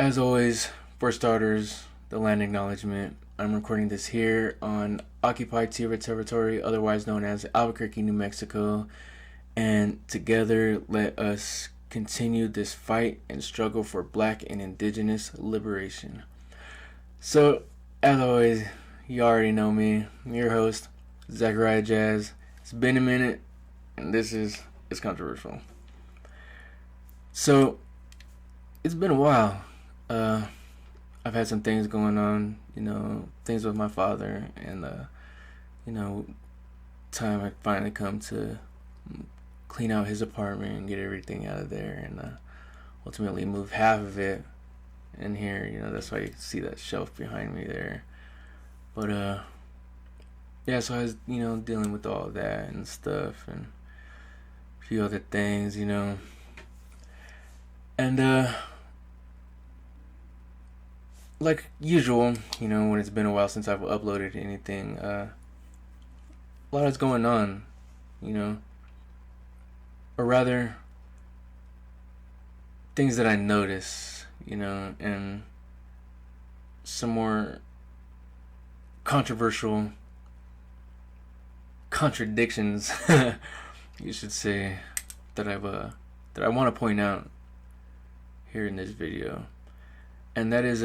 As always, for starters, the land acknowledgement. I'm recording this here on occupied Tierra territory, otherwise known as Albuquerque, New Mexico, and together let us continue this fight and struggle for Black and Indigenous liberation. So, as always, you already know me. I'm your host, Zachariah Jazz. It's been a minute, and it's controversial. So, it's been a while. I've had some things going on, things with my father, and time I finally come to clean out his apartment and get everything out of there, and ultimately move half of it in here. That's why you can see that shelf behind me there. But yeah, so I was dealing with all of that and stuff, and a few other things, and like usual, when it's been a while since I've uploaded anything, a lot is going on, or rather, things that I notice, and some more controversial contradictions, you should say, that I want to point out here in this video, and that is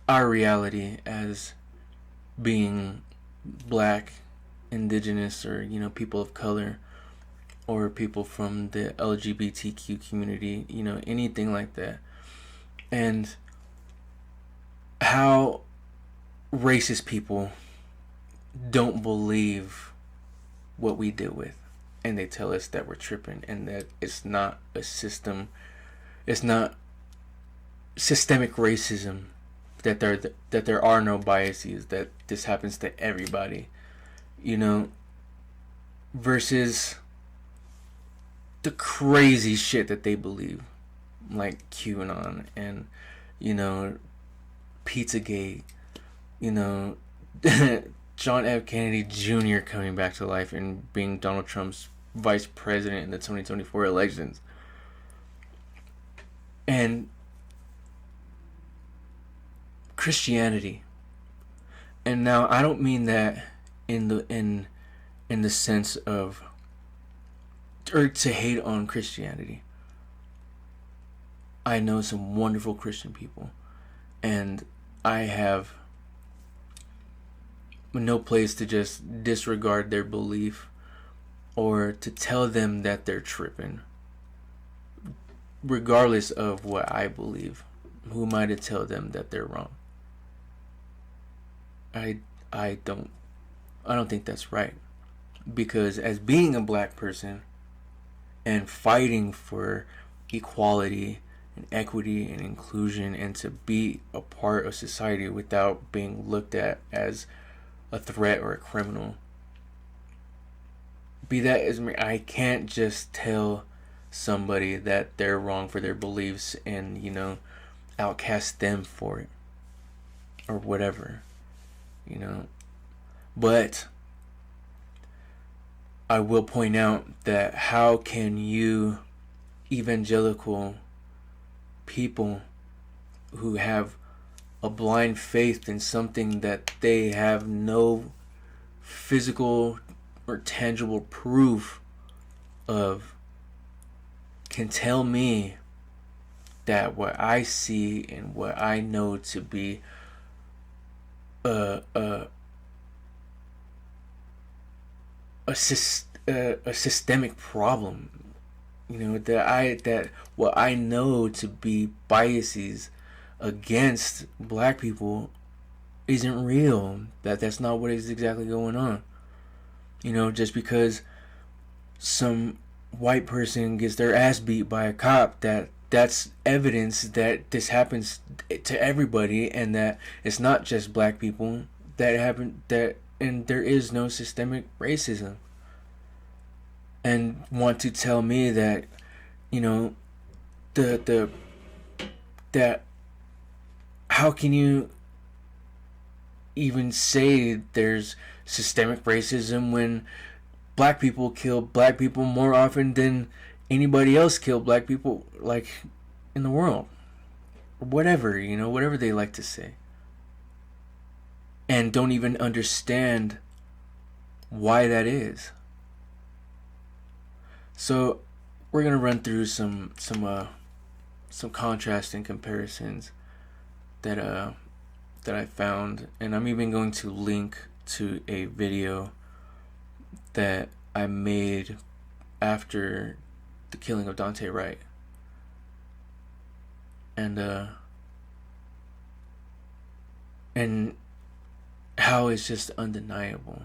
our reality as being Black, Indigenous, or people of color, or people from the LGBTQ community, anything like that, and how racist people don't believe what we deal with, and they tell us that we're tripping and that it's not a system, it's not systemic racism, that there are no biases, that this happens to everybody, versus the crazy shit that they believe, like QAnon and Pizzagate, John F. Kennedy Jr. coming back to life and being Donald Trump's vice president in the 2024 elections, and Christianity. And now I don't mean that in the sense of, or to hate on Christianity. I know some wonderful Christian people, and I have no place to just disregard their belief or to tell them that they're tripping, regardless of what I believe. Who am I to tell them that they're wrong? I don't think that's right, because as being a Black person and fighting for equality and equity and inclusion, and to be a part of society without being looked at as a threat or a criminal, be that as me, I can't just tell somebody that they're wrong for their beliefs and outcast them for it or whatever, but I will point out that how can you evangelical people who have a blind faith in something that they have no physical or tangible proof of can tell me that what I see and what I know to be a systemic problem, that what I know to be biases against Black people isn't real, that's not what is exactly going on. Just because some white person gets their ass beat by a cop, that's evidence that this happens to everybody, and that it's not just Black people that happen, and there is no systemic racism. And want to tell me that that how can you even say there's systemic racism when Black people kill Black people more often than anybody else kill Black people? Like, in the world. Whatever, whatever they like to say. And don't even understand why that is. So we're gonna run through some contrasting comparisons that I found, and I'm even going to link to a video that I made after the killing of Daunte Wright. And how it's just undeniable.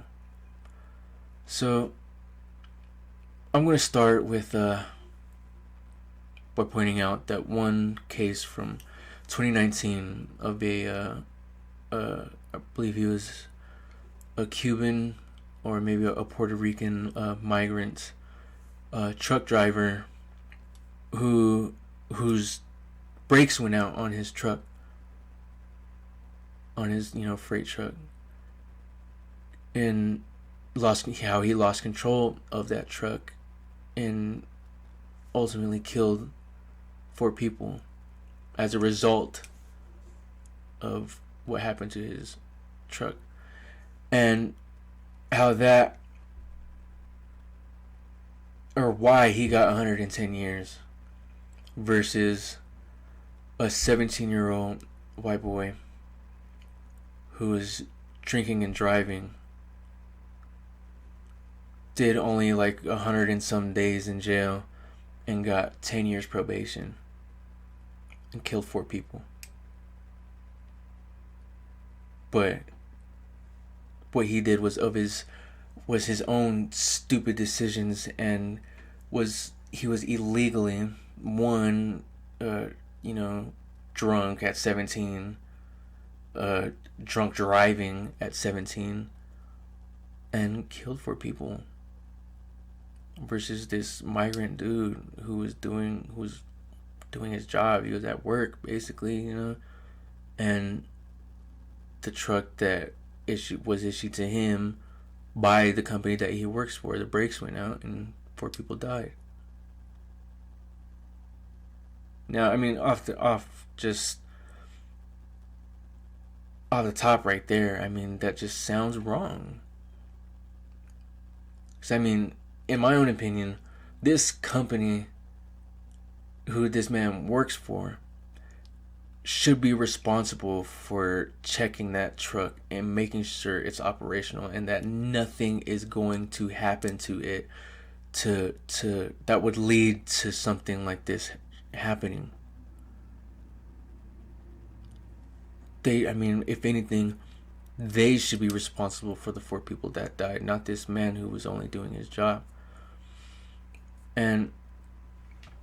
So I'm going to start with by pointing out that one case from 2019 of I believe he was a Cuban or maybe a Puerto Rican migrant truck driver whose brakes went out on his truck, on his freight truck, and he lost control of that truck and ultimately killed 4 people as a result of what happened to his truck, and how that, or why he got 110 years versus a 17-year-old white boy who was drinking and driving, did only like 100 and some days in jail and got 10 years probation and killed 4 people. But what he did was his own stupid decisions, and he was illegally, drunk at 17, drunk driving at 17, and killed 4 people, versus this migrant dude who was doing his job. He was at work basically, and the truck that was issued to him by the company that he works for, the brakes went out and 4 people died. Now, I mean, off the top right there, I mean, that just sounds wrong. Because, I mean, in my own opinion, this company who this man works for should be responsible for checking that truck and making sure it's operational and that nothing is going to happen to it to that would lead to something like this happening. If anything, they should be responsible for the 4 people that died, not this man who was only doing his job. And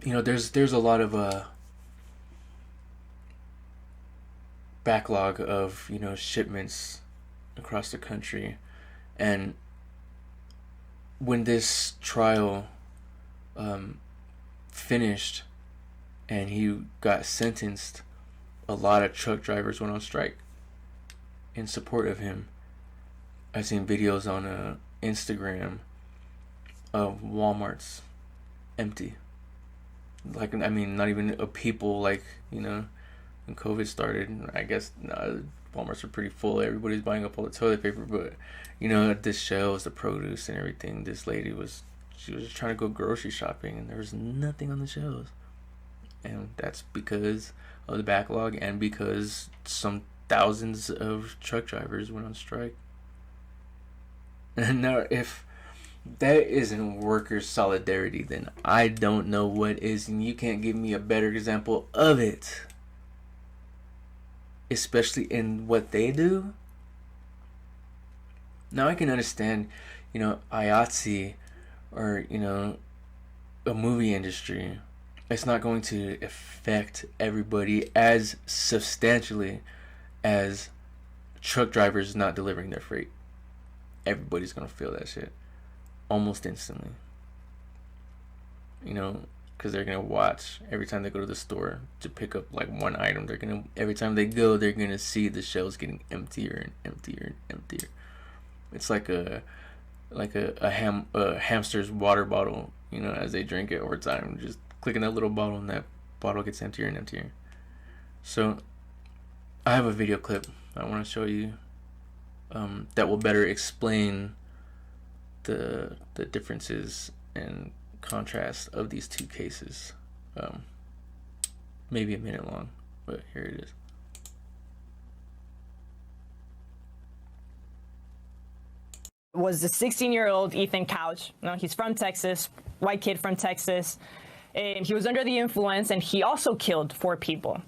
there's a lot of backlog of shipments across the country, and when this trial finished and he got sentenced, a lot of truck drivers went on strike in support of him. I've seen videos on Instagram of Walmart's empty. Like, I mean, not even a people, like, when COVID started, I guess Walmarts are pretty full. Everybody's buying up all the toilet paper, but the shelves, the produce and everything, this lady was just trying to go grocery shopping and there was nothing on the shelves. And that's because of the backlog and because some thousands of truck drivers went on strike. And now, if that isn't worker solidarity, then I don't know what is, and you can't give me a better example of it. Especially in what they do. Now I can understand, IATSE or, a movie industry. It's not going to affect everybody as substantially as truck drivers not delivering their freight. Everybody's going to feel that shit almost instantly. Because they're going to watch every time they go to the store to pick up like one item. Every time they go, they're going to see the shelves getting emptier and emptier and emptier. It's like a hamster's water bottle, as they drink it over time, just clicking that little bottle and that bottle gets emptier and emptier. So I have a video clip I want to show you that will better explain the differences and contrast of these two cases. Maybe a minute long, but here it is. Was the 16-year-old Ethan Couch. He's from Texas, white kid from Texas. And he was under the influence, and he also killed 4 people.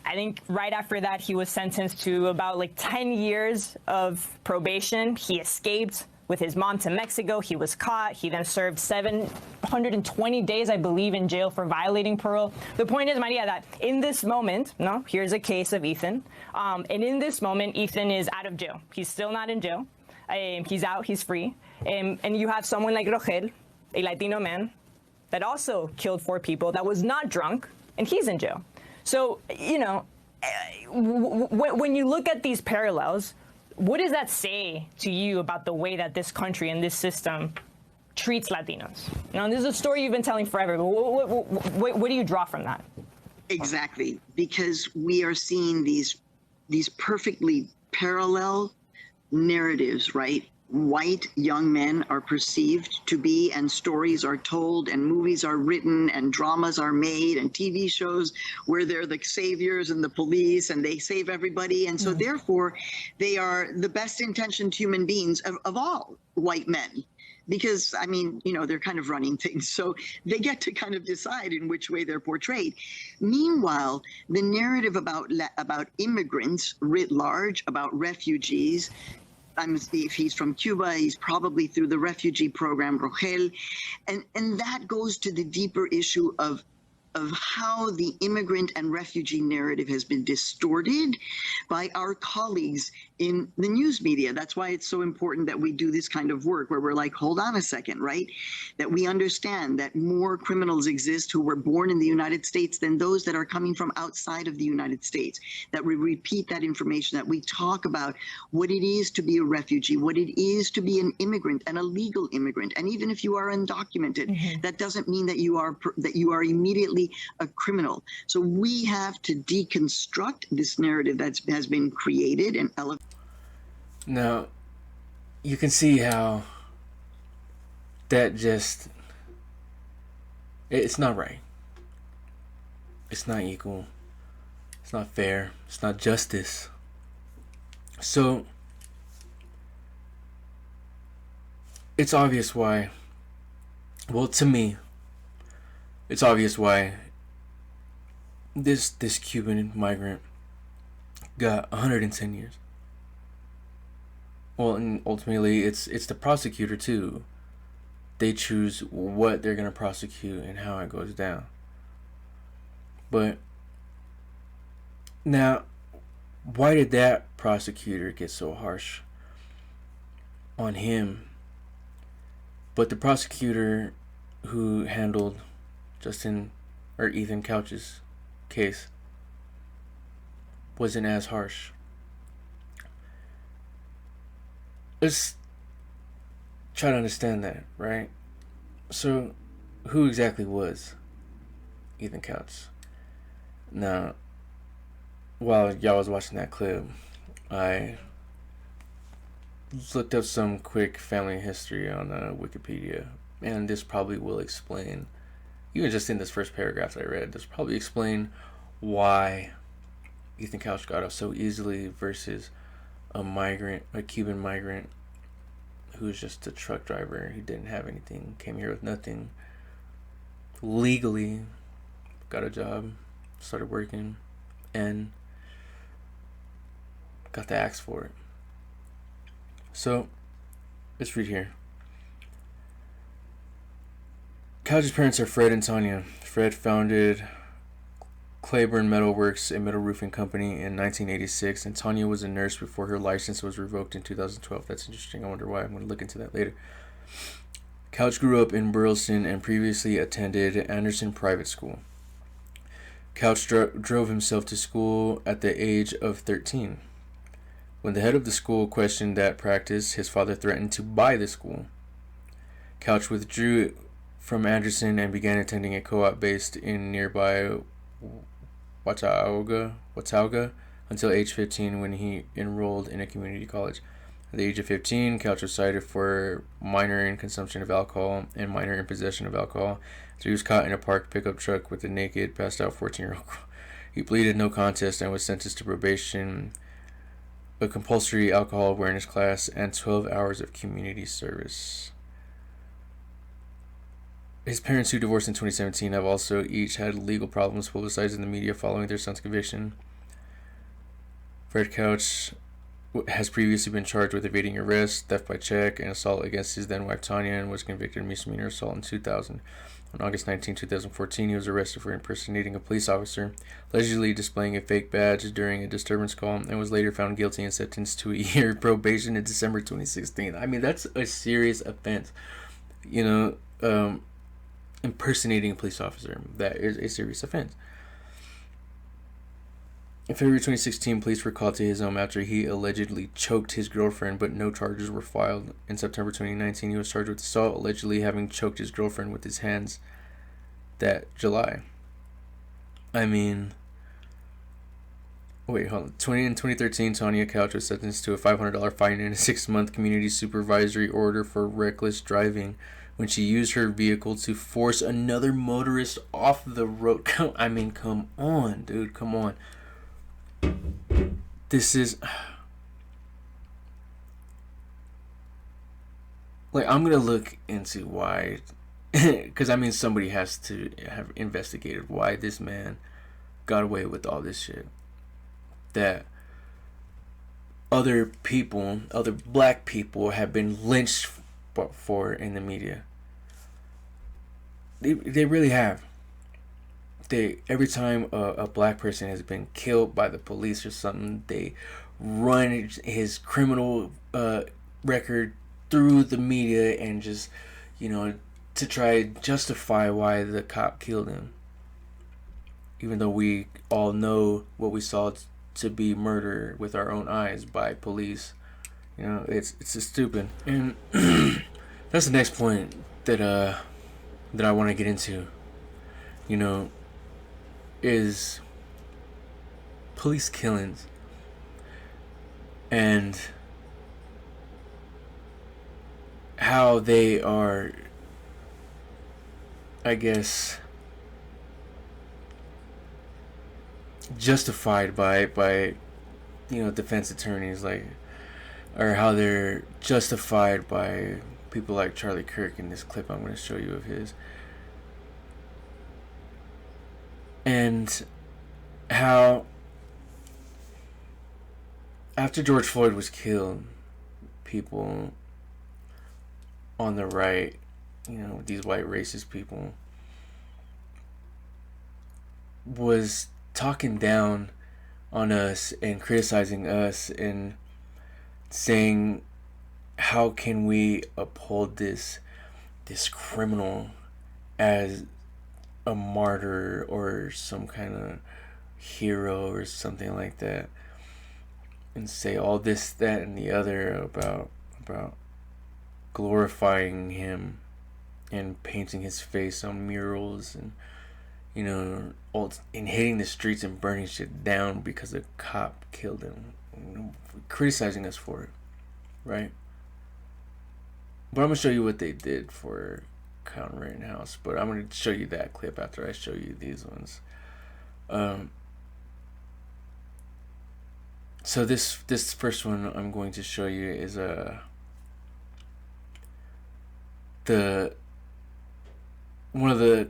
I think right after that, he was sentenced to about 10 years of probation. He escaped with his mom to Mexico. He was caught. He then served 720 days, I believe, in jail for violating parole. The point is, Maria, that in this moment, here's a case of Ethan. And in this moment, Ethan is out of jail. He's still not in jail. He's out, he's free. And you have someone like Rogel, a Latino man, that also killed 4 people, that was not drunk, and he's in jail. So, when you look at these parallels, what does that say to you about the way that this country and this system treats Latinos? This is a story you've been telling forever, but what do you draw from that? Exactly, because we are seeing these perfectly parallel narratives, right? White young men are perceived to be, and stories are told, and movies are written, and dramas are made, and TV shows where they're the saviors and the police, and they save everybody. And so therefore, they are the best intentioned human beings of all white men. Because, they're kind of running things, so they get to kind of decide in which way they're portrayed. Meanwhile, the narrative about immigrants writ large, about refugees, if he's from Cuba, he's probably through the refugee program, Rogel, and that goes to the deeper issue of how the immigrant and refugee narrative has been distorted by our colleagues in the news media. That's why it's so important that we do this kind of work where we're like, hold on a second, right? That we understand that more criminals exist who were born in the United States than those that are coming from outside of the United States, that we repeat that information, that we talk about what it is to be a refugee, what it is to be an immigrant, and a legal immigrant. And even if you are undocumented, that doesn't mean that you are immediately a criminal. So we have to deconstruct this narrative that has been created and elevated. Now, you can see how that it's not right. It's not equal. It's not fair. It's not justice. So, it's obvious why, well, to me, it's obvious why this Cuban migrant got 110 years. Well, and ultimately, it's the prosecutor too. They choose what they're gonna prosecute and how it goes down. But now, why did that prosecutor get so harsh on him? But the prosecutor who handled Ethan Couch's case wasn't as harsh. Let's try to understand that, right? So, who exactly was Ethan Couch? Now, while y'all was watching that clip, I looked up some quick family history on Wikipedia, and this probably will explain, even just in this first paragraph that I read, this probably explain why Ethan Couch got off so easily versus a Cuban migrant who was just a truck driver. He didn't have anything, came here with nothing, legally got a job, started working, and got the axe for it. So, let's read here. Couch's parents are Fred and Tanya. Fred founded Claiborne Metal Works, a metal roofing company, in 1986, and Tanya was a nurse before her license was revoked in 2012. That's interesting. I wonder why. I'm going to look into that later. Couch grew up in Burleson and previously attended Anderson Private School. Couch drove himself to school at the age of 13. When the head of the school questioned that practice, his father threatened to buy the school. Couch withdrew from Anderson and began attending a co-op based in nearby Watauga until age 15 when he enrolled in a community college. At the age of 15, Couch was cited for minor in consumption of alcohol and minor in possession of alcohol. So he was caught in a parked pickup truck with a naked, passed out 14-year-old girl. He pleaded no contest and was sentenced to probation, a compulsory alcohol awareness class, and 12 hours of community service. His parents, who divorced in 2017, have also each had legal problems publicized in the media following their son's conviction. Fred Couch has previously been charged with evading arrest, theft by check, and assault against his then wife Tanya, and was convicted of misdemeanor assault in 2000. On August 19, 2014, he was arrested for impersonating a police officer, allegedly displaying a fake badge during a disturbance call, and was later found guilty and sentenced to a year probation in December 2016. I mean, that's a serious offense. You know, impersonating a police officer. That is a serious offense. In February 2016, police were called to his home after he allegedly choked his girlfriend, but no charges were filed. In September 2019, he was charged with assault, allegedly having choked his girlfriend with his hands that July. I mean, wait, hold on. In 2013, Tanya Couch was sentenced to a $500 fine and a 6-month community supervisory order for reckless driving when she used her vehicle to force another motorist off the road. I mean, come on, dude, come on. This is like, I'm gonna look into why, because I mean, somebody has to have investigated why this man got away with all this shit that other people, other black people, have been lynched for in the media. They really have. Every time a black person has been killed by the police or something, they run his criminal record through the media and just, you know, to try to justify why the cop killed him. Even though we all know what we saw to be murder with our own eyes by police. You know, it's just stupid. And that's the next point that I want to get into. You know, is police killings and how they are, I guess, justified by you know, defense attorneys, like, or how they're justified by people like Charlie Kirk in this clip I'm going to show you of his. And how after George Floyd was killed, people on the right, you know, these white racist people, was talking down on us and criticizing us and saying, how can we uphold this criminal as a martyr or some kind of hero or something like that, and say all this, that, and the other about glorifying him and painting his face on murals and, you know, and hitting the streets and burning shit down because a cop killed him, you know, criticizing us for it, right? But I'm gonna show you what they did for Kyle Rittenhouse, but I'm going to show you that clip after I show you these ones. So this first one I'm going to show you is one of the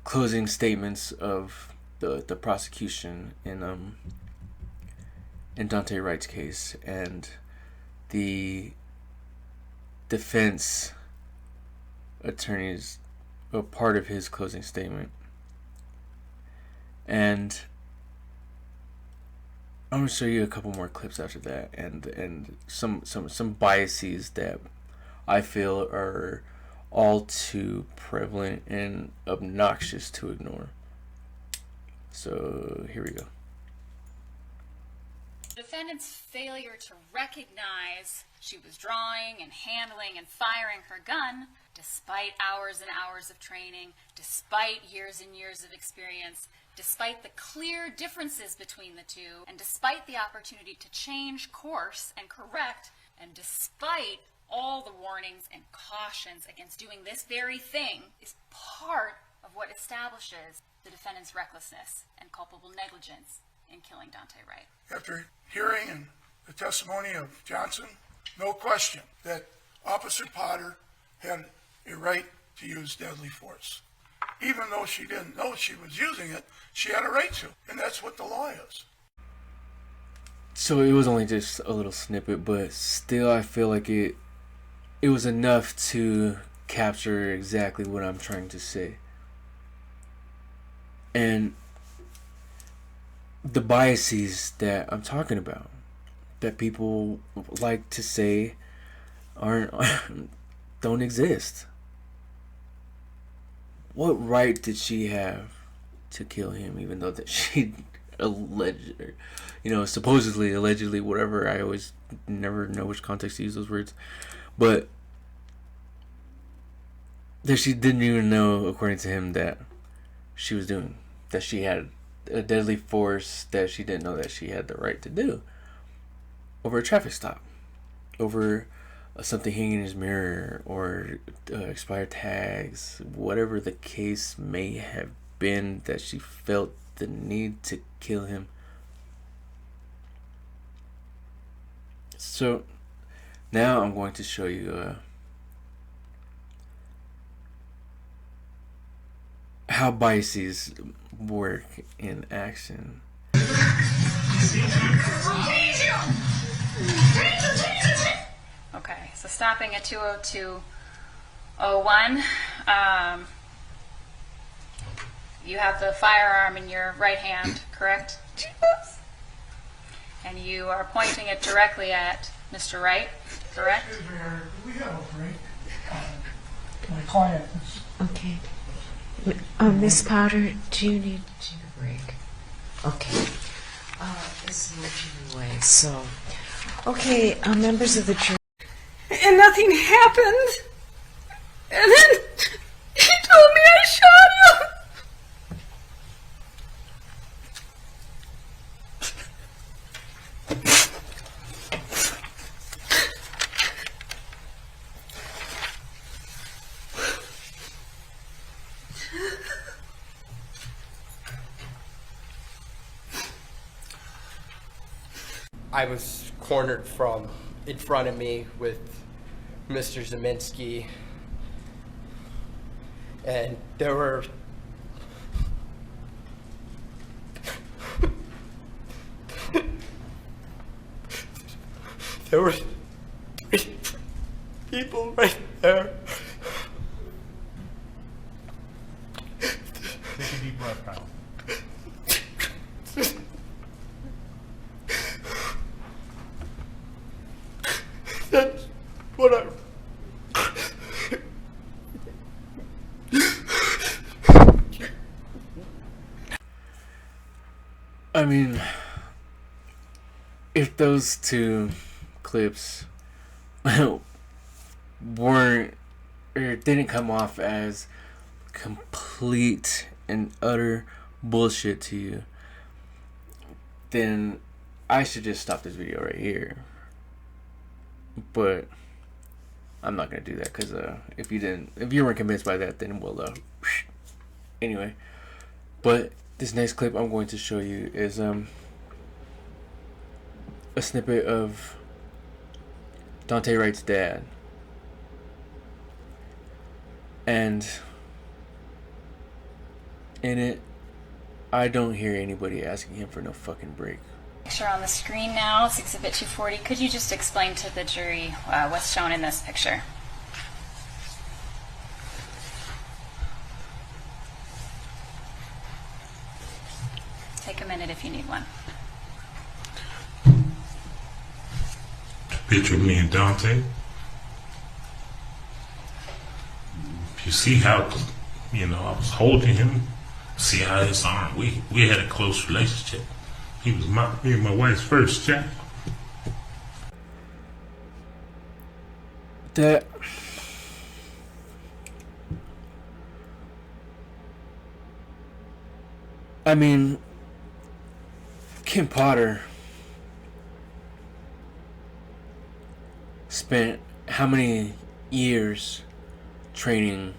closing statements of the prosecution in Daunte Wright's case, and the defense attorney's a part of his closing statement. And I'm gonna show you a couple more clips after that, and some biases that I feel are all too prevalent and obnoxious to ignore. So here we go. The defendant's failure to recognize she was drawing and handling and firing her gun, despite hours and hours of training, despite years and years of experience, Despite the clear differences between the two, and despite the opportunity to change course and correct, and despite all the warnings and cautions against doing this very thing, is part of what establishes the defendant's recklessness and culpable negligence in killing Daunte Wright. After hearing the testimony of Johnson, no question that Officer Potter had a right to use deadly force. Even though she didn't know she was using it, she had a right to, and that's what the law is. So it was only just a little snippet, but still I feel like it was enough to capture exactly what I'm trying to say. And the biases that I'm talking about, that people like to say don't exist. What right did she have to kill him, even though that she supposedly, allegedly, whatever? I always never know which context to use those words, but that she didn't even know, according to him, that she was doing, that she had a deadly force that she didn't know that she had the right to do over a traffic stop, over something hanging in his mirror, or expired tags, whatever the case may have been, that she felt the need to kill him. So now I'm going to show you how biases work in action. Okay, so stopping at 20201, you have the firearm in your right hand, correct? Yes. And you are pointing it directly at Mr. Wright, correct? Excuse me, Eric, we have a break. My client is... Okay. Miss Powder, do you need to take a break? Okay. It's moving away, so... Okay, members of the jury... And nothing happened. And then he told me I shot him. I was cornered from in front of me with Mr. Zeminski, and there were three people right there. Take a deep breath, Kyle. That's what I mean, if those two clips weren't, or didn't come off as complete and utter bullshit to you, then I should just stop this video right here. But I'm not gonna do that, because if you weren't convinced by that, then we'll anyway. But this next clip I'm going to show you is a snippet of Daunte Wright's dad, and in it, I don't hear anybody asking him for no fucking break. Picture on the screen now, it's Exhibit 240. Could you just explain to the jury what's shown in this picture? Take a minute if you need one. Picture of me and Daunte. You see how, I was holding him. See how his arm, we had a close relationship. He was me and my wife's first child. That I mean, Kim Potter spent how many years training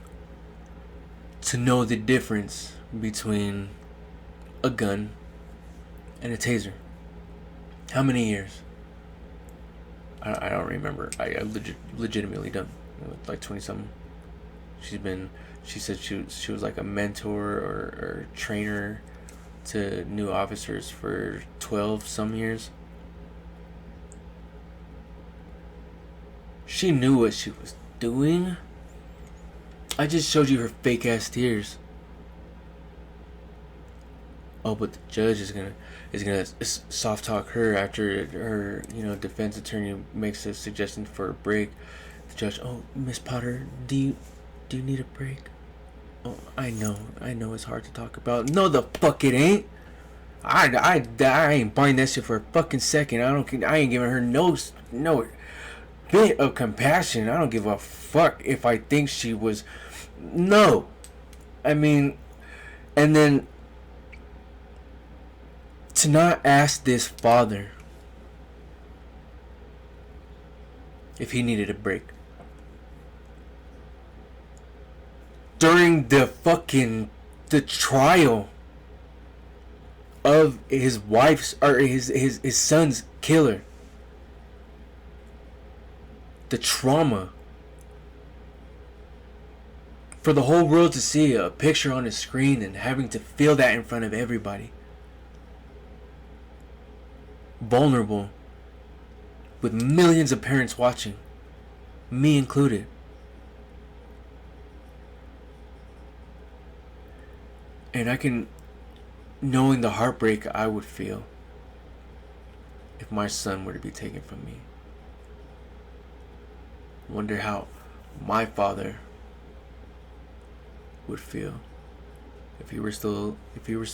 to know the difference between a gun and a taser? How many years? I don't remember. I legitimately don't. Like 20 something. She said she was like a mentor or trainer to new officers for 12 some years. She knew what she was doing. I just showed you her fake ass tears. Oh, but the judge is gonna soft talk her after her, defense attorney makes a suggestion for a break. The judge, oh, Miss Potter, do you need a break? Oh, I know it's hard to talk about. No, the fuck it ain't. I ain't buying that shit for a fucking second. I ain't giving her no bit of compassion. I don't give a fuck if I think she was. No, I mean, and then to not ask this father if he needed a break during the trial of his wife's or his son's killer. The trauma for the whole world to see a picture on a screen and having to feel that in front of everybody. Vulnerable, with millions of parents watching, me included. And I can, knowing the heartbreak I would feel if my son were to be taken from me. Wonder how my father would feel if he were still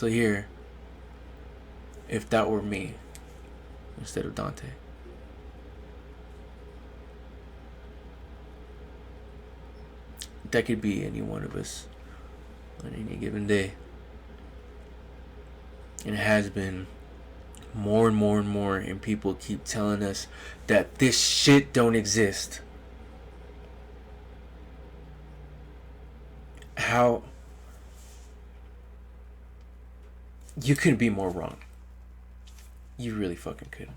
here, if that were me instead of Dante. That could be any one of us on any given day. And it has been more and more and more, and people keep telling us that this shit don't exist. How you couldn't be more wrong. You really fucking couldn't.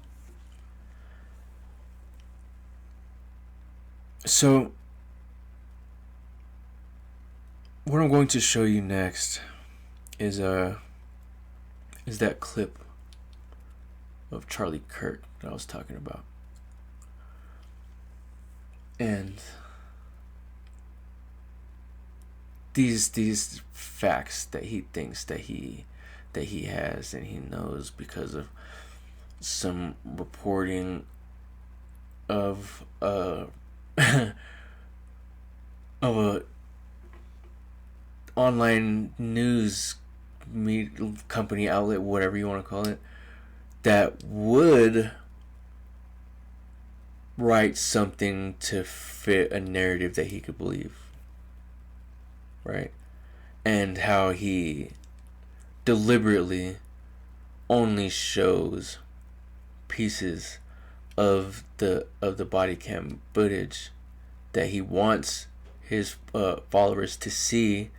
So what I'm going to show you next is that clip of Charlie Kirk that I was talking about. And these facts that he thinks that he has and he knows because of some reporting of a online news company outlet, whatever you want to call it, that would write something to fit a narrative that he could believe, right? And how he deliberately only shows pieces of the body cam footage that he wants his followers to see,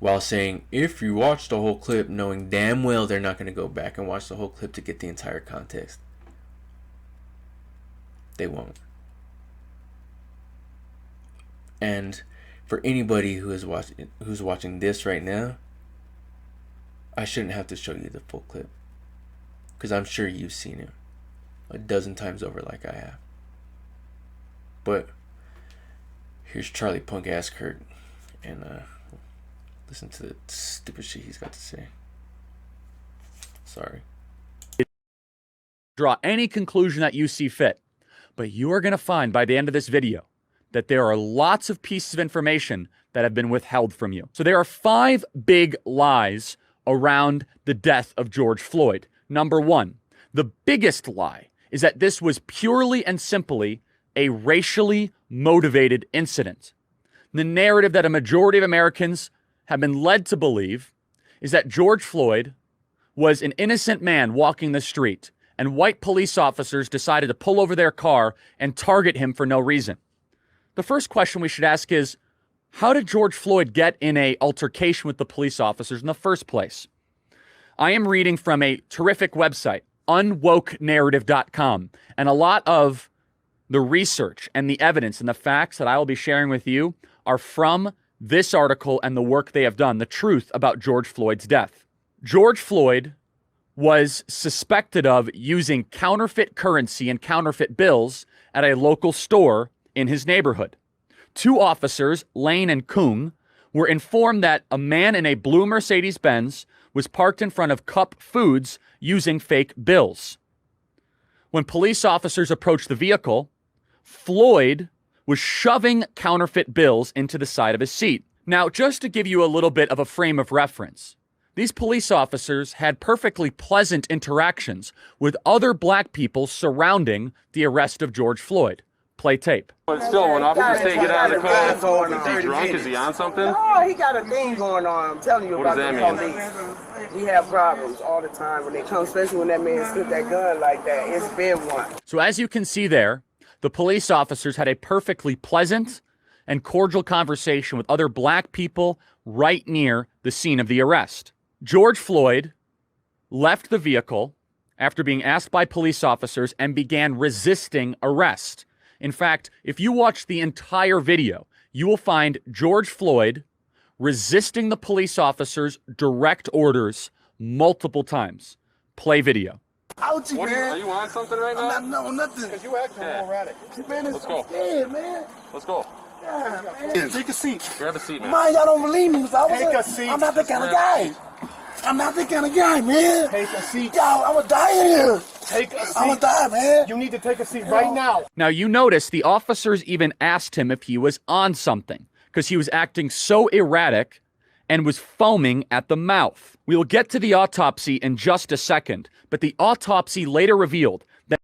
while saying, if you watch the whole clip, knowing damn well they're not going to go back and watch the whole clip to get the entire context. They won't. And for anybody who's watching this right now, I shouldn't have to show you the full clip, because I'm sure you've seen it a dozen times over like I have. But here's Charlie punk ass Kirk, and listen to the stupid shit he's got to say. Sorry. Draw any conclusion that you see fit, but you are going to find by the end of this video that there are lots of pieces of information that have been withheld from you. So there are 5 big lies around the death of George Floyd. Number 1, the biggest lie is that this was purely and simply a racially motivated incident. The narrative that a majority of Americans have been led to believe is that George Floyd was an innocent man walking the street, and white police officers decided to pull over their car and target him for no reason. The first question we should ask is, how did George Floyd get in an altercation with the police officers in the first place? I am reading from a terrific website, unwokenarrative.com, and a lot of the research and the evidence and the facts that I will be sharing with you are from this article and the work they have done, the truth about George Floyd's death. George Floyd was suspected of using counterfeit currency and counterfeit bills at a local store in his neighborhood. Two officers, Lane and Kung, were informed that a man in a blue Mercedes-Benz was parked in front of Cup Foods using fake bills. When police officers approached the vehicle, Floyd was shoving counterfeit bills into the side of his seat. Now, just to give you a little bit of a frame of reference, these police officers had perfectly pleasant interactions with other black people surrounding the arrest of George Floyd. Play tape. But still, when officers say get out of the car, is he drunk? Is he on something? Oh, he got a thing going on. I'm telling you what about does the that police. We have problems all the time when they come, especially when that man stood that gun like that. It's been one. So as you can see there, the police officers had a perfectly pleasant and cordial conversation with other black people right near the scene of the arrest. George Floyd left the vehicle after being asked by police officers and began resisting arrest. In fact, if you watch the entire video, you will find George Floyd resisting the police officers' direct orders multiple times. Play video. Ouchie, man. Are you on something right now? No, nothing. Because you acting erratic. Man, let's go. Scared, man. Let's go. Yeah, man. Take a seat. Grab a seat, man. Man, y'all don't believe me. Take a seat. I'm not that kind of guy. I'm not that kind of guy, man. Take a seat. Y'all, I'm gonna die here. Take a seat. I'm gonna die, man. You need to take a seat right now. Now, you notice the officers even asked him if he was on something because he was acting so erratic and was foaming at the mouth. We will get to the autopsy in just a second, but the autopsy later revealed that...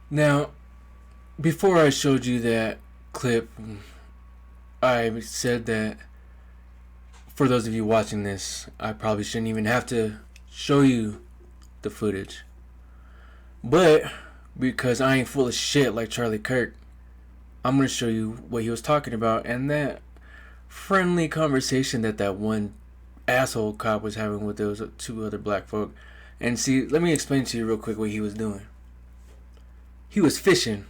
Now, before I showed you that clip, I said that for those of you watching this, I probably shouldn't even have to show you the footage. But because I ain't full of shit like Charlie Kirk, I'm going to show you what he was talking about and that friendly conversation that one asshole cop was having with those two other black folk. And see, let me explain to you real quick what he was doing. He was fishing,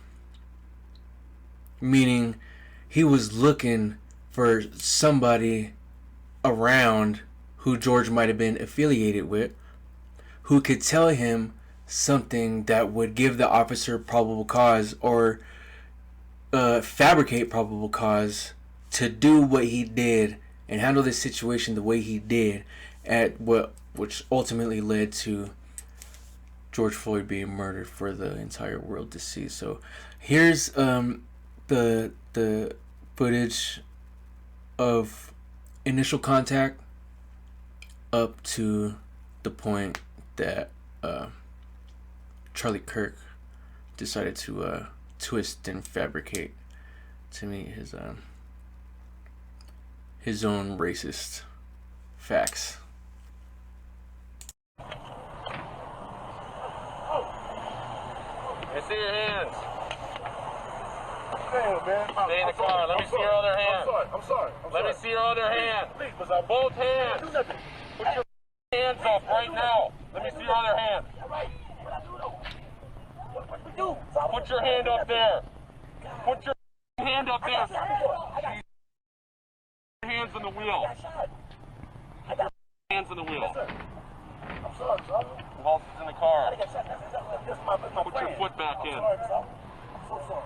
meaning he was looking for somebody around who George might have been affiliated with, who could tell him something that would give the officer probable cause or fabricate probable cause to do what he did and handle this situation the way he did, which ultimately led to George Floyd being murdered for the entire world to see. So here's the footage of initial contact up to the point that Charlie Kirk decided to twist and fabricate to meet his own racist facts. I see your hands. Stay in the car. Let me see your other hand. I'm sorry. Let me see your other hand. Please, both hands. Put your hands up right now. Let me see your other hand. Put your hand up there. Put your hand up there. Hands on the wheel. Keep your hands on the wheel. I'm sorry, brother. Who else is in the car? Put your foot back in. I'm so sorry.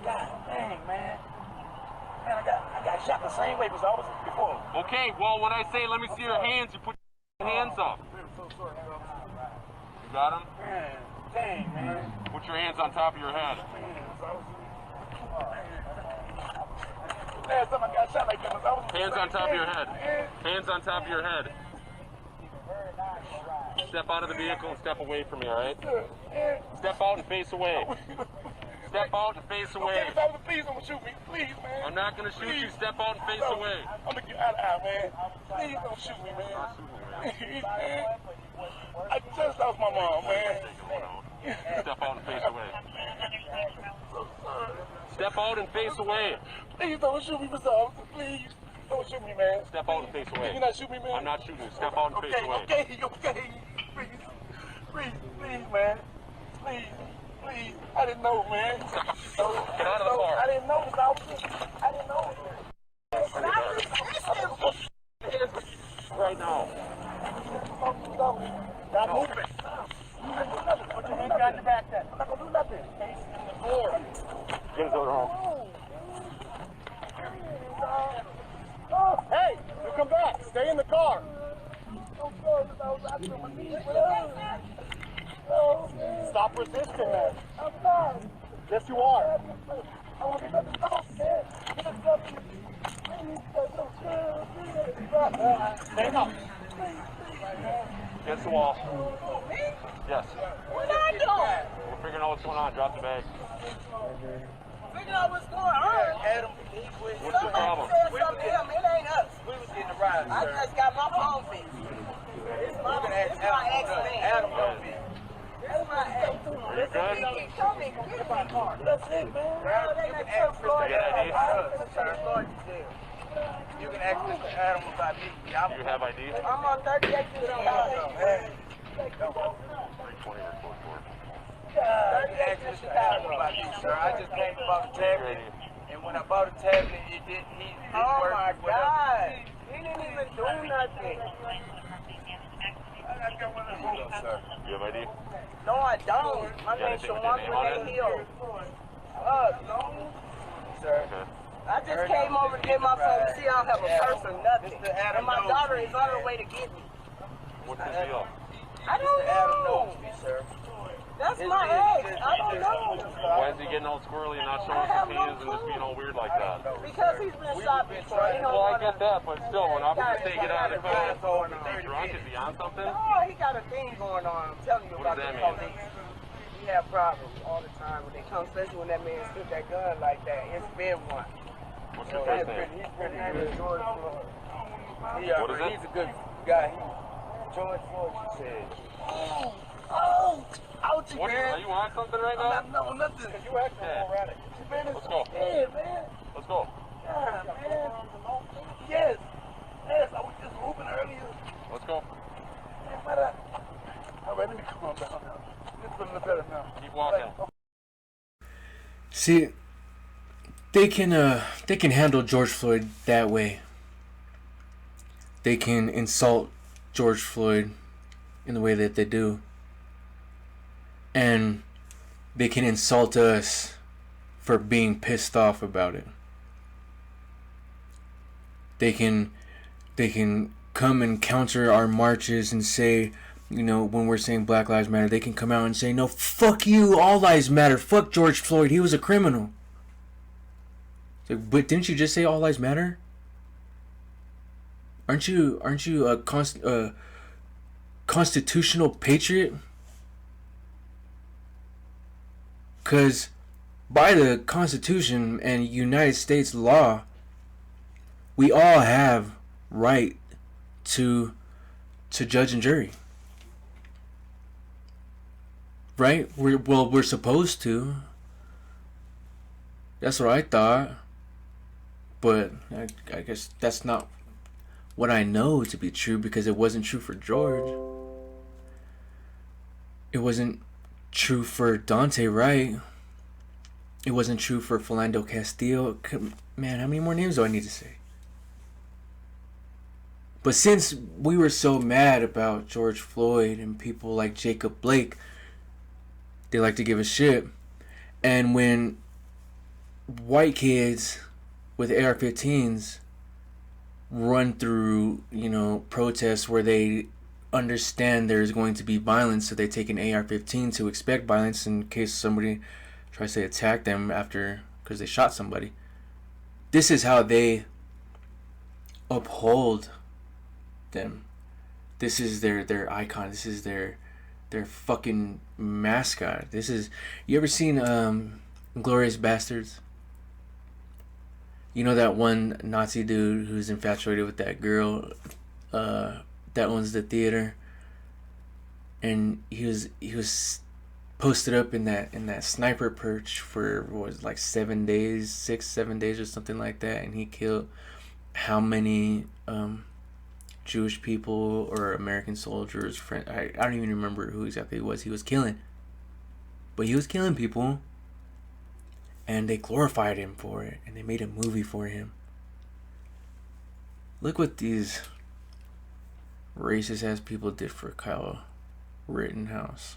God dang, man. Man, I got shot the same way as I was before. Okay, well, when I say let me see your hands, you put your hands up. Man, I'm so sorry. You got them? Man, dang, man. Put your hands on top of your head. Last time I got shot like that was I was... Hands on top of your head. Hands on top of your head. Step out of the vehicle and step away from me, all right? Step out and face away. Step out and face away. Please don't shoot me. Please, man. I'm not gonna shoot you. Step out and face away. I'm gonna get out of here, man. Please don't shoot me, man. Please, man. I just lost my mom, man. Step out and face away. Step out and face away. Please don't shoot me, Mr. Officer. Please. Don't shoot me, man. Step out and face away. You're not shooting me, man? I'm not shooting you. Step out and face away. Okay. Please, man. Please. I didn't know, man. Get out of the car. I didn't know, Mr. Officer. I didn't know. Right now. Stop moving. Put your hands behind your back then. I'm not gonna do nothing. Facing the floor. Get it home. Hey, you come back. Stay in the car. Stop resisting, man. Yes, you are. Stand up. Against the wall. Yes. What are you doing? We're figuring out what's going on. Drop the bag. Figure out what's going on. Adam, What's the problem? it ain't us. We was getting a ride. I just got my phone fixed. It's my ex-man. Adam don't be. That's my ex. Are you good? He told me to get my car. That's it, man. You can ask Mr. Adam. You can ask Mr. Adam about me. Do you have ID? I'm on 38 years old. 320 or 44. Ask Mr. Adam about me, sir. I just came to buy a tablet, and when I bought a tablet, it didn't. He didn't work. Oh my God! He didn't even do nothing. You have ID? No, I don't. My name's Shawan Renee Hill. No. Sir. Okay. I just came over to get my phone. See, I don't have a purse or nothing. And my daughter is on her way to get me. What's the deal? I don't know. That's my ex. I don't know. Why is he getting all squirrely and not showing us his keys and just being all weird like that? Because he's been shot before. Well, I get that, but still, when officers say get out of the car, is he drunk? Is he on something? Oh, he got a thing going on. I'm telling you What about does the that mean? police. We have problems all the time when they come, especially when that man took that gun like that. It's been one. What's your first name? His name is George Floyd. What is it? He's a good guy. George Floyd, she said. Oh! Ouchie, What, man. are you on something right now? No, nothing. You acting erratic. Let's go. Yeah, man. Let's go. Yeah, man. Yes. I was just moving earlier. Let's go. All right, let me come on down now. It's feeling better now. Keep walking. See, they can handle George Floyd that way. They can insult George Floyd in the way that they do. And they can insult us for being pissed off about it. They can come and counter our marches and say, you know, when we're saying Black Lives Matter, they can come out and say, no, fuck you, all lives matter, fuck George Floyd, he was a criminal. It's like, but didn't you just say all lives matter? Aren't you a constitutional patriot? Because by the Constitution and United States law, we all have right to judge and jury. Right? We're supposed to. That's what I thought. But I guess that's not what I know to be true, because it wasn't true for George. It wasn't true for Dante Wright. It wasn't true for Philando Castillo. Man, how many more names do I need to say? But since we were so mad about George Floyd and people like Jacob Blake, they like to give a shit. And when white kids with AR-15s run through, protests where they understand there's going to be violence, so they take an AR-15 to expect violence in case somebody tries to attack them after because they shot somebody. This is how they uphold them. This is their icon. This is their fucking mascot. This is, you ever seen Glorious Bastards. You know that one Nazi dude who's infatuated with that girl that owns the theater, and he was posted up in that sniper perch for what was it, like 7 days, 7 days or something like that, and he killed how many Jewish people or American soldiers, I don't even remember who exactly it was he was killing, but he was killing people, and they glorified him for it, and they made a movie for him. Look what these racist ass people did for Kyle Rittenhouse.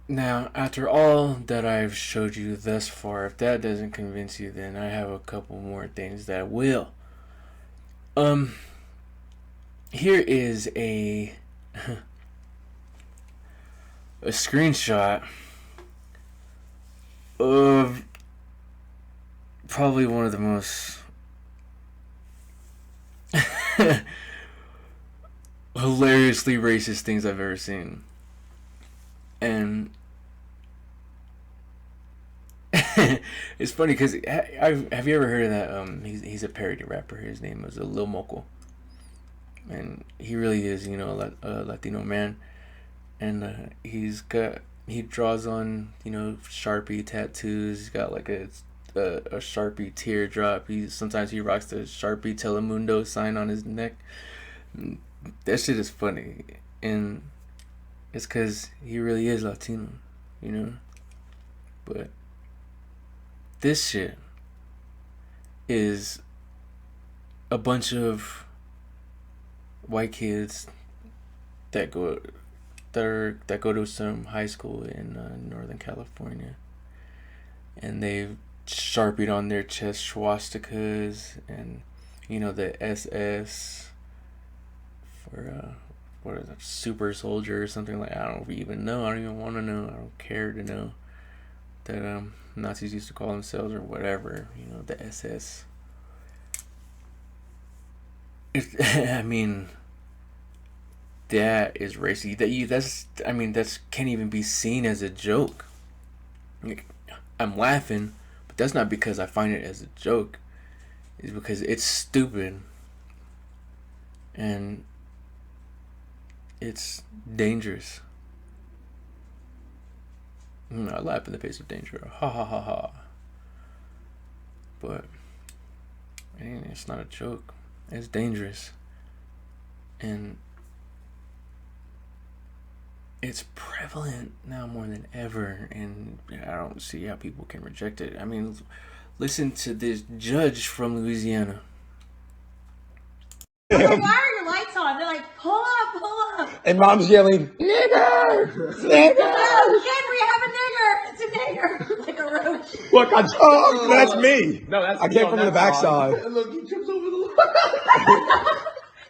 Now, after all that I've showed you thus far, if that doesn't convince you, then I have a couple more things that will. Here is a screenshot of probably one of the most hilariously racist things I've ever seen. And it's funny because have you ever heard of that? He's a parody rapper. His name is Lil Moco, and he really is, you know, a Latino man. And he draws on, you know, Sharpie tattoos. He's got like a Sharpie teardrop. Sometimes he rocks the Sharpie Telemundo sign on his neck. That shit is funny, and it's because he really is Latino, you know? But this shit is a bunch of white kids that go to some high school in Northern California, and they've Sharpied on their chest swastikas and, you know, the SS for what is it, super soldier or something like. I don't even know. I don't even want to know. I don't care to know that Nazis used to call themselves or whatever. You know, the SS. I mean, that is racy. That's can't even be seen as a joke. I'm laughing, but that's not because I find it as a joke. It's because it's stupid. And it's dangerous. I laugh in the face of danger. Ha ha ha ha. But it's not a joke. It's dangerous. And it's prevalent now more than ever. And I don't see how people can reject it. I mean, listen to this judge from Louisiana. Why are your lights on? They're like, pull up, pull up. And mom's yelling, nigger! Nigger! No, kid, we have a nigger. It's a nigger. Like a roach. Look, that's me. No, that's I came from the backside. Look, he trips over the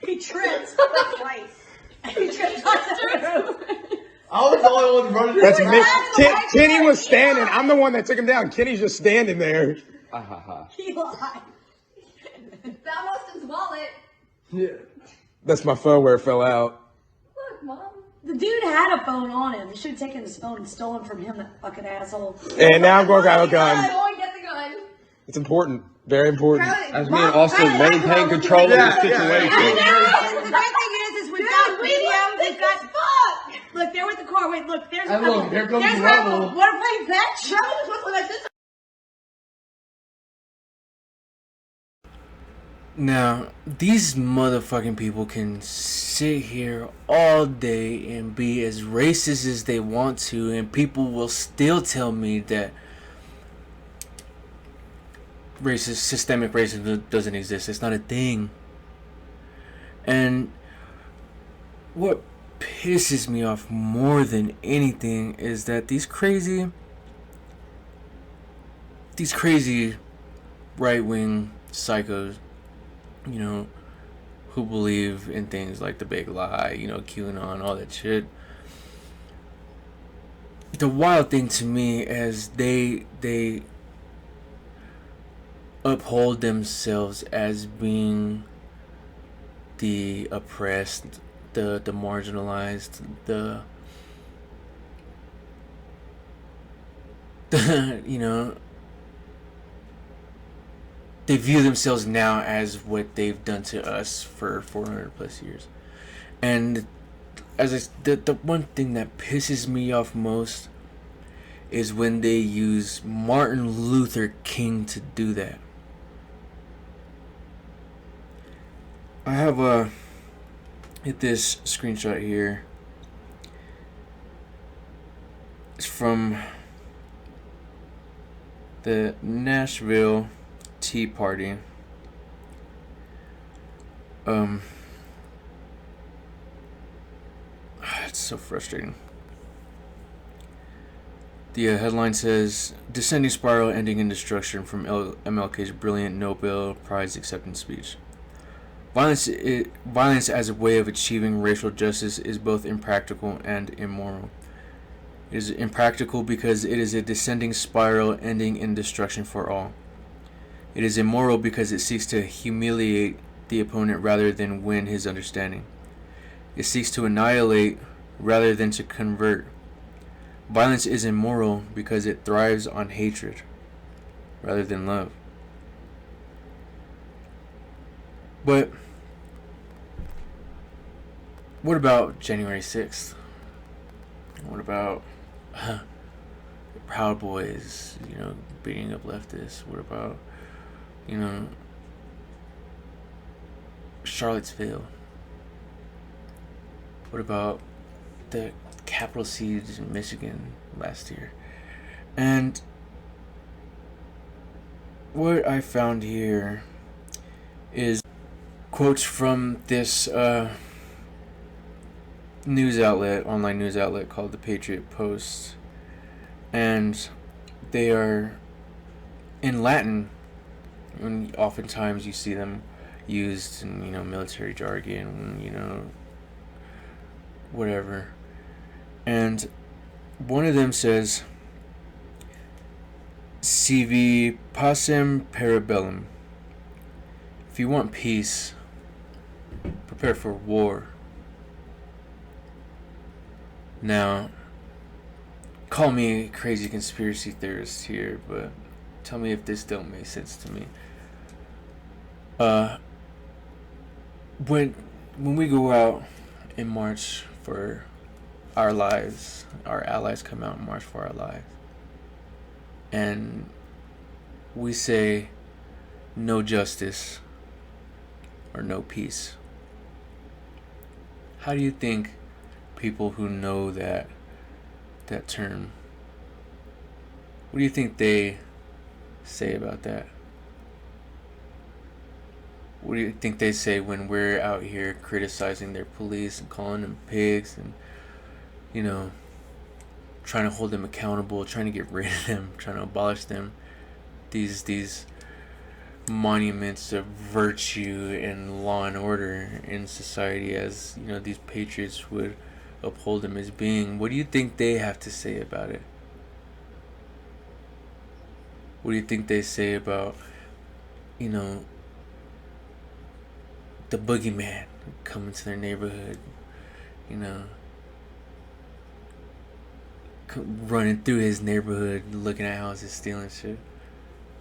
He trips twice. He trips on the roof. I was the only one running. That's me. Kenny was standing. I'm the one that took him down. Kenny's just standing there. He lied. That lost his wallet. Yeah. That's my phone where it fell out. Look, Mom. The dude had a phone on him. He should have taken his phone and stolen from him, that fucking asshole. And now I'm going to grab a gun. Go and get the gun. It's important. Very important. As me and Austin maintain control of the situation. The bad thing is we've got video. We've got fuck. Look, they're with the car. Wait, look. There's and look, here comes the rebel. Wanna play fetch? Rebel just wants to like this. Now, these motherfucking people can sit here all day and be as racist as they want to, and people will still tell me that systemic racism doesn't exist. It's not a thing. And what pisses me off more than anything is that these crazy right-wing psychos you know, who believe in things like the big lie, you know, QAnon, all that shit. The wild thing to me is they uphold themselves as being the oppressed, the marginalized, the you know, they view themselves now as what they've done to us for 400 plus years. And the one thing that pisses me off most is when they use Martin Luther King to do that. I have this screenshot here. It's from the Nashville Tea Party. It's so frustrating. The headline says, "Descending Spiral Ending in Destruction from MLK's Brilliant Nobel Prize Acceptance Speech. Violence as a way of achieving racial justice is both impractical and immoral. It is impractical because it is a descending spiral ending in destruction for all. It is immoral because it seeks to humiliate the opponent rather than win his understanding. It seeks to annihilate rather than to convert. Violence is immoral because it thrives on hatred rather than love." But what about January 6th? What about Proud Boys, you know, beating up leftists? What about, you know, Charlottesville? What about the Capitol siege in Michigan last year? And what I found here is quotes from this online news outlet called the Patriot Post, and they are in Latin, and oftentimes you see them used in, you know, military jargon, you know, whatever. And one of them says, "Sivi pacem parabellum." If you want peace, prepare for war. Now, call me a crazy conspiracy theorist here, but tell me if this don't make sense to me. When we go out and march for our lives, our allies come out and march for our lives, and we say no justice or no peace. How do you think people who know that term, what do you think they say about that? What do you think they say when we're out here criticizing their police and calling them pigs and, you know, trying to hold them accountable, trying to get rid of them, trying to abolish them? These monuments of virtue and law and order in society, as, you know, these patriots would uphold them as being. What do you think they have to say about it? What do you think they say about, you know, the boogeyman coming to their neighborhood, you know, running through his neighborhood, looking at houses, stealing shit?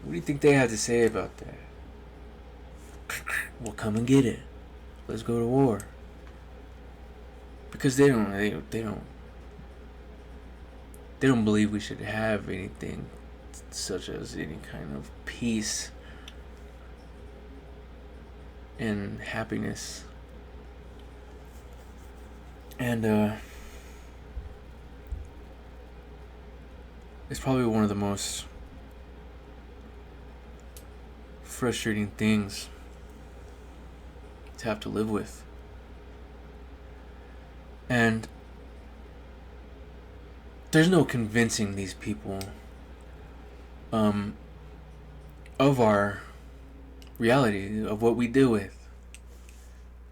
What do you think they have to say about that? Well, come and get it. Let's go to war. Because they don't believe we should have anything such as any kind of peace and happiness. And it's probably one of the most frustrating things to have to live with. And there's no convincing these people of our reality of what we deal with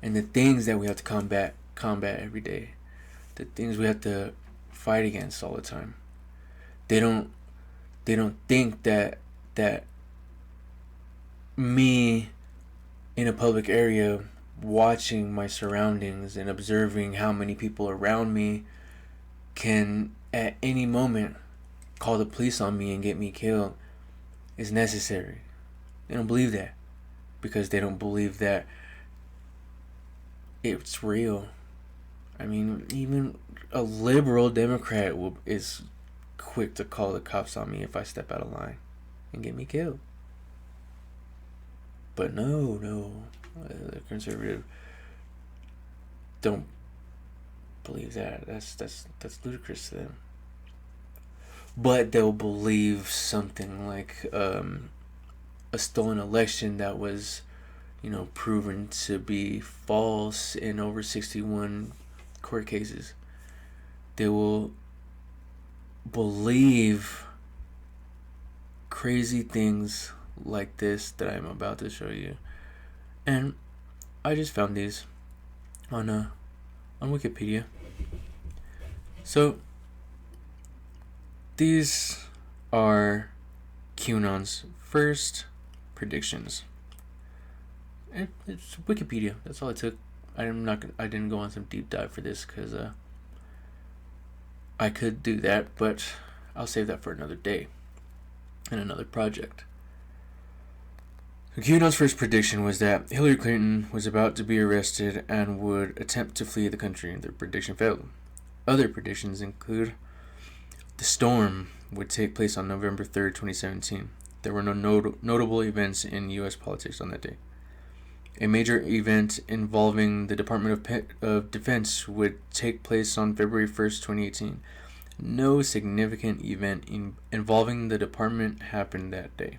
and the things that we have to combat every day, the things we have to fight against all the time. They don't think that me in a public area watching my surroundings and observing how many people around me can at any moment call the police on me and get me killed is necessary. They don't believe that because they don't believe that it's real. I mean, even a liberal Democrat is quick to call the cops on me if I step out of line and get me killed. But no, the conservative don't believe that. That's ludicrous to them. But they'll believe something like a stolen election that was, proven to be false in over 61 court cases. They will believe crazy things like this that I'm about to show you. And I just found these on Wikipedia. So these are QAnon's first predictions. It's Wikipedia. That's all it took. I didn't go on some deep dive for this because I could do that, but I'll save that for another day and another project. So QAnon's first prediction was that Hillary Clinton was about to be arrested and would attempt to flee the country. The prediction failed. Other predictions include the storm would take place on November 3rd, 2017. There were no notable events in U.S. politics on that day. A major event involving the Department of Defense would take place on February 1st, 2018. No significant event involving the department happened that day.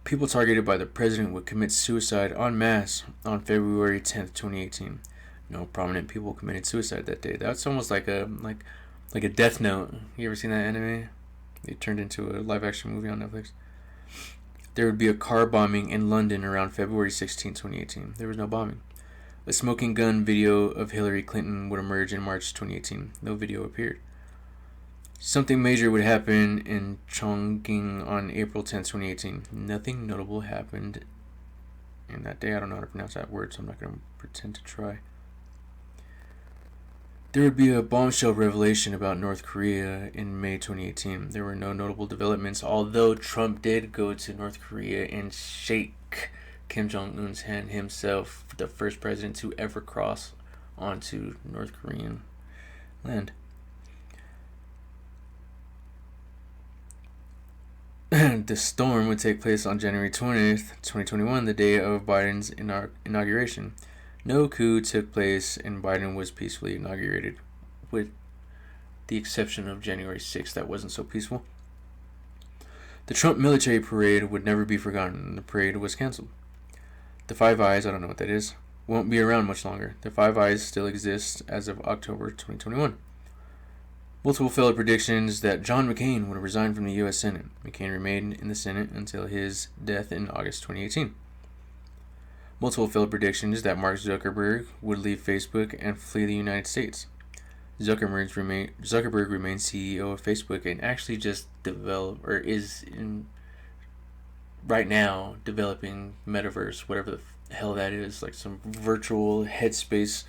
People targeted by the president would commit suicide en masse on February 10th, 2018. No prominent people committed suicide that day. That's almost like a Death Note. You ever seen that anime? It turned into a live-action movie on Netflix. There would be a car bombing in London around February 16, 2018. There was no bombing. A smoking gun video of Hillary Clinton would emerge in March 2018. No video appeared. Something major would happen in Chongqing on April 10, 2018. Nothing notable happened in that day. I don't know how to pronounce that word, so I'm not going to pretend to try. There would be a bombshell revelation about North Korea in May 2018. There were no notable developments, although Trump did go to North Korea and shake Kim Jong-un's hand himself, the first president to ever cross onto North Korean land. The storm would take place on January 20th, 2021, the day of Biden's inauguration. No coup took place and Biden was peacefully inaugurated, with the exception of January 6th that wasn't so peaceful. The Trump military parade would never be forgotten. The parade was canceled. The Five Eyes, I don't know what that is, won't be around much longer. The Five Eyes still exist as of October 2021. Multiple failed predictions that John McCain would resign from the U.S. Senate. McCain remained in the Senate until his death in August 2018. Multiple failed predictions that Mark Zuckerberg would leave Facebook and flee the United States. Zuckerberg remains CEO of Facebook and actually just right now developing Metaverse, whatever the hell that is, like some virtual headspace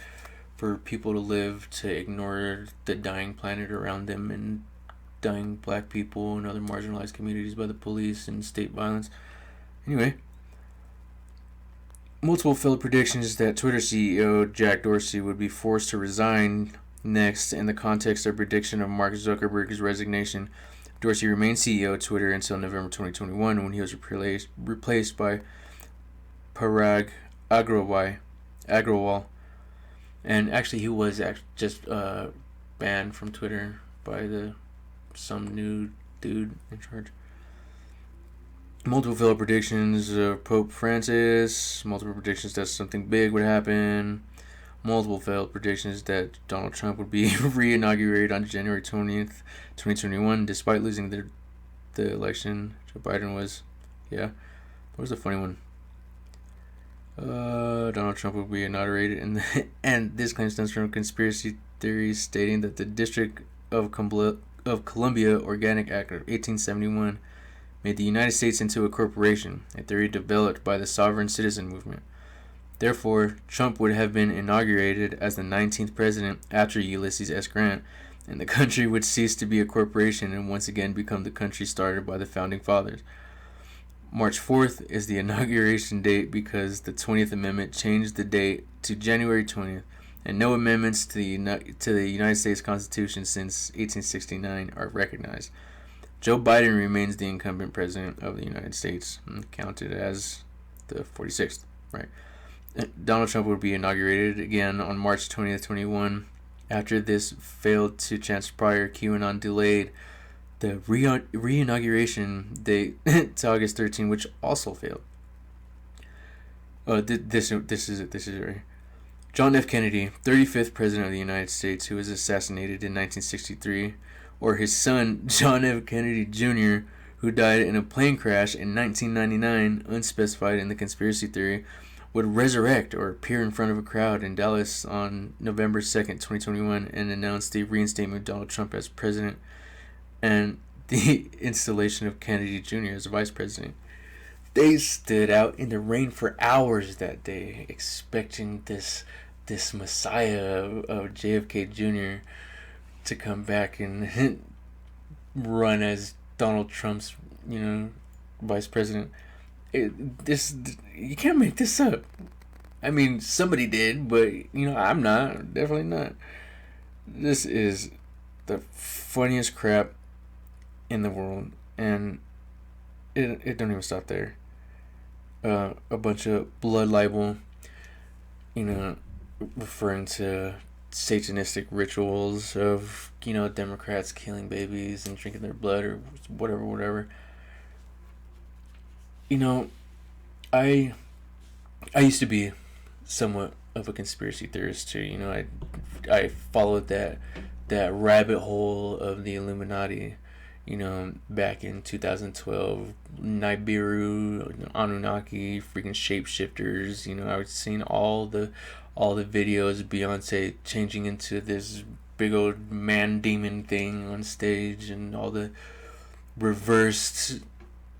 for people to live, to ignore the dying planet around them and dying black people and other marginalized communities by the police and state violence. Anyway, multiple failed predictions that Twitter CEO Jack Dorsey would be forced to resign next in the context of prediction of Mark Zuckerberg's resignation. Dorsey remained CEO of Twitter until November 2021 when he was replaced by Parag Agrawal. And actually he was just banned from Twitter by some new dude in charge. Multiple failed predictions of Pope Francis. Multiple predictions that something big would happen. Multiple failed predictions that Donald Trump would be re-inaugurated on January 20th, 2021, despite losing the election. Joe Biden was, yeah. What was the funny one? Donald Trump will be inaugurated, and this claim stems from conspiracy theories stating that the District of Columbia Organic Act of 1871 made the United States into a corporation, a theory developed by the sovereign citizen movement. Therefore, Trump would have been inaugurated as the 19th president after Ulysses S. Grant, and the country would cease to be a corporation and once again become the country started by the Founding Fathers. March 4th is the inauguration date because the 20th Amendment changed the date to January 20th, and no amendments to the United States Constitution since 1869 are recognized. Joe Biden remains the incumbent president of the United States, counted as the 46th, right? Donald Trump will be inaugurated again on March 20th, 21. After this failed 2 chances prior, QAnon delayed the re-inauguration date to August 13, which also failed. This is right. John F. Kennedy, 35th President of the United States, who was assassinated in 1963, or his son, John F. Kennedy Jr., who died in a plane crash in 1999, unspecified in the conspiracy theory, would resurrect or appear in front of a crowd in Dallas on November 2nd, 2021, and announce the reinstatement of Donald Trump as president and the installation of Kennedy Jr. as vice president. They stood out in the rain for hours that day, expecting this messiah of JFK Jr. to come back and run as Donald Trump's, vice president. You can't make this up. I mean, somebody did, but I'm not. Definitely not. This is the funniest crap in the world, and it don't even stop there. A bunch of blood libel, referring to satanistic rituals of Democrats killing babies and drinking their blood or whatever. I used to be somewhat of a conspiracy theorist too. I followed that rabbit hole of the Illuminati, back in 2012, Nibiru, Anunnaki, freaking shapeshifters. I was seeing all the videos, Beyonce changing into this big old man demon thing on stage, and all the reversed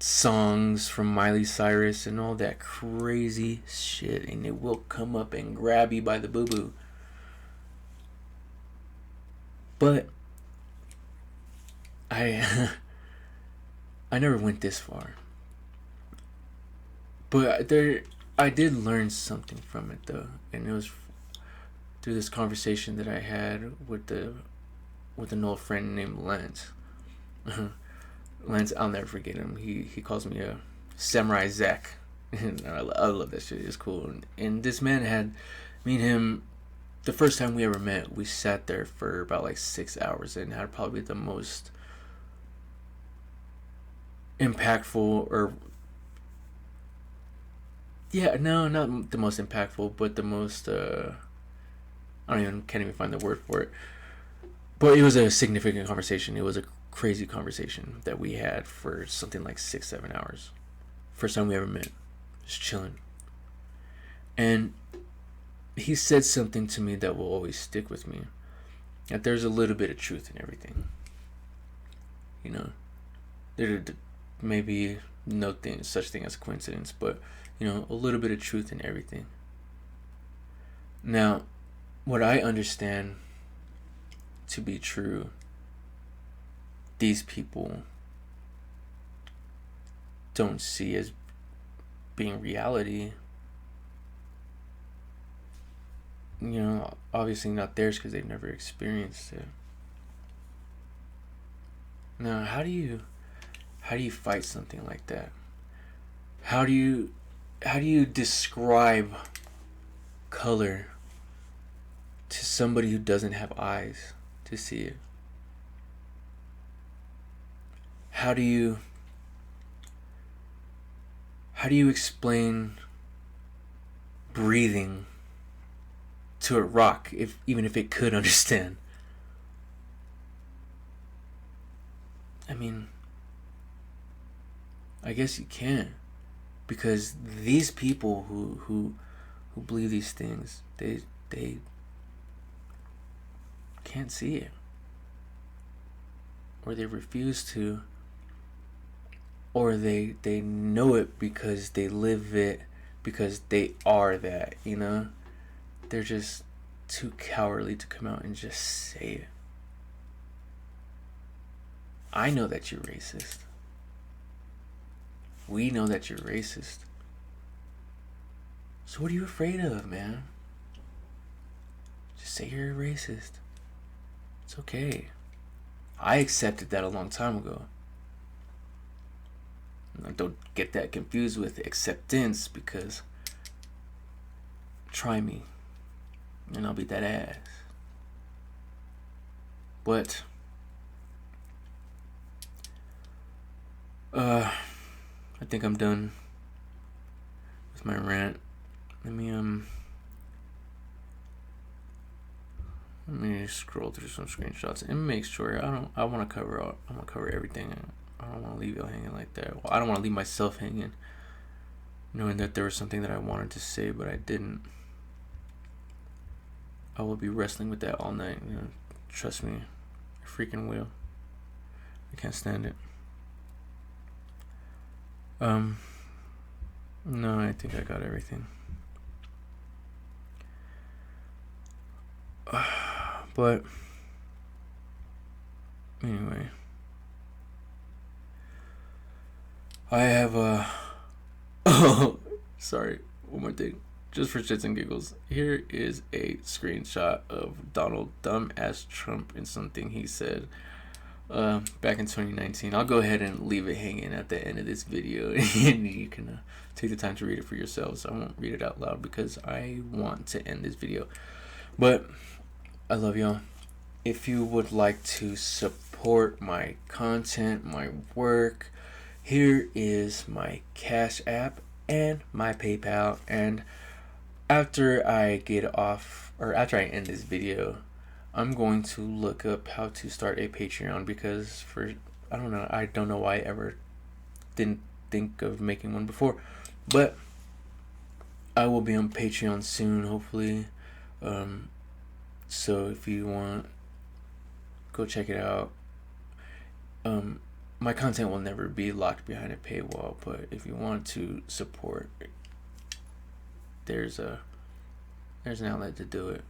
songs from Miley Cyrus and all that crazy shit, and it will come up and grab you by the boo-boo. But I never went this far. But I did learn something from it though, and it was through this conversation that I had with an old friend named Lance. Lance, I'll never forget him. He calls me a Samurai Zack. And I love that shit. It's cool. And this man had me and him. The first time we ever met, we sat there for about 6 hours and had probably the most impactful, not the most impactful, but the most can't even find the word for it. But it was a significant conversation. It was a crazy conversation that we had for something like 6-7 hours. First time we ever met. Just chilling. And he said something to me that will always stick with me. That there's a little bit of truth in everything. There may be such thing as coincidence, but a little bit of truth in everything. Now, what I understand to be true, these people don't see as being reality. Obviously not theirs because they've never experienced it. Now, how do you fight something like that? How do you describe color to somebody who doesn't have eyes to see it? How do you explain breathing to a rock, even if it could understand? I mean, I guess you can. because these people who believe these things, they can't see it, or they refuse to, or they know it because they live it, because they are that, you know. They're just too cowardly to come out and just say it. I know that you're racist. We know that you're racist. So what are you afraid of, man? Just say you're a racist. It's okay. I accepted that a long time ago. Now, don't get that confused with acceptance, because try me and I'll beat that ass. But I think I'm done with my rant. Let me scroll through some screenshots and make sure I want to cover everything. I don't want to leave y'all hanging like that. Well, I don't want to leave myself hanging, knowing that there was something that I wanted to say but I didn't. I will be wrestling with that all night. You know, trust me, I freaking will. I can't stand it. No, I think I got everything. But anyway, I have oh, sorry, one more thing, just for shits and giggles. Here is a screenshot of Donald Dumbass Trump and something he said back in 2019. I'll go ahead and leave it hanging at the end of this video, and you can take the time to read it for yourselves. I won't read it out loud because I want to end this video. But I love y'all. If you would like to support my content, my work, here is my Cash App and my PayPal. And after I get off, or after I end this video, I'm going to look up how to start a Patreon, because I don't know why I ever didn't think of making one before, but I will be on Patreon soon, hopefully. So if you want, go check it out. My content will never be locked behind a paywall, but if you want to support, there's an outlet to do it.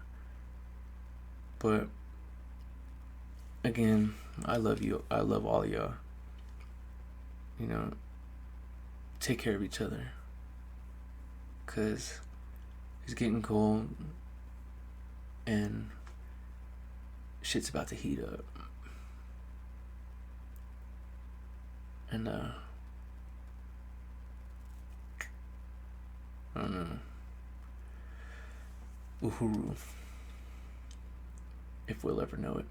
But again, I love you. I love all y'all. You know, take care of each other, 'cause it's getting cold and shit's about to heat up. And I don't know. Uhuru, if we'll ever know it.